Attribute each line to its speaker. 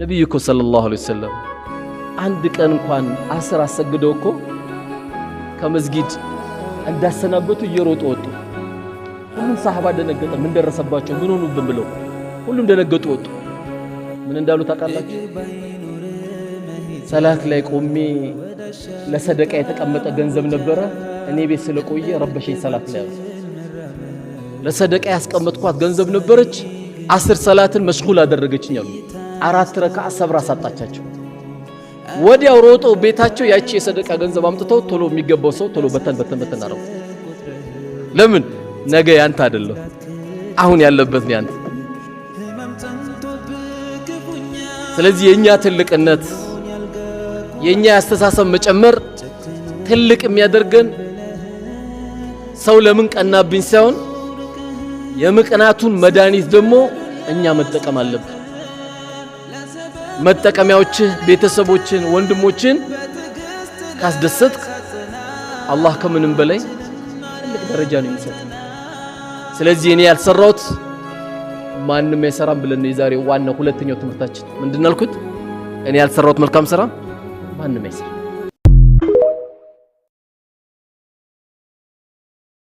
Speaker 1: ነብዩ እኮ ሰለላሁ ዐለይሂ ወሰለም አንድ ቀን እንኳን አስር አሰግደው እኮ ከመስጊድ እንዳሰናበቱ እየሮጡ ወጡ። ሁሉም ሰሃባ ደነገጠ። ምን ደረሰባቸው? ምን ሆኑብን ብለው ሁሉም ደነገጡ ወጡ። ምን እንዳሉ ታውቃላችሁ? ሰላት ላይ ቆሜ ለሰደቃ የተቀመጠ ገንዘብ ነበረ፣ እኔ ቤት ስለቆየ ረበሸኝ ሰላት ላይ ያሉ። ለሰደቃ ያስቀመጥኳት ገንዘብ ነበረች፣ 10 ሰላትን መሽጉል አደረገችኝ አሉ። 4 ረካዓ ሰብራ ሳጣቻቸው። ወዲያው ሮጦ ቤታቸው ያቺ የሰደቃ ገንዘብ አምጥተው ቶሎ የሚገባው ሰው ቶሎ በተን አረጉ። ለምን? ነገ ያንተ አይደለም፣ አሁን ያለበት ነው ያንተ። ስለዚህ የኛ ትልቅነት የኛ ያስተሳሰብ መጨመር ትልቅ የሚያደርገን ሰው ለምን ቀናብኝ ሳይሆን የምቅናቱን መድኃኒት ደግሞ እኛ መጠቀም አለብን። መጠቀሚያዎች ቤተሰቦችን ወንድሞችን ካስደሰትክ አላህ ከምንም በላይ ትልቅ ደረጃ ነው የሚሰጥ። ስለዚህ እኔ ያልሰራሁት ማንንም አይሰራም ብለን የዛሬው ዋናው ሁለተኛው ትምህርታችን ምንድነው ያልኩት? እኔ ያልሰራሁት መልካም ስራ ማንንም አይሰራም።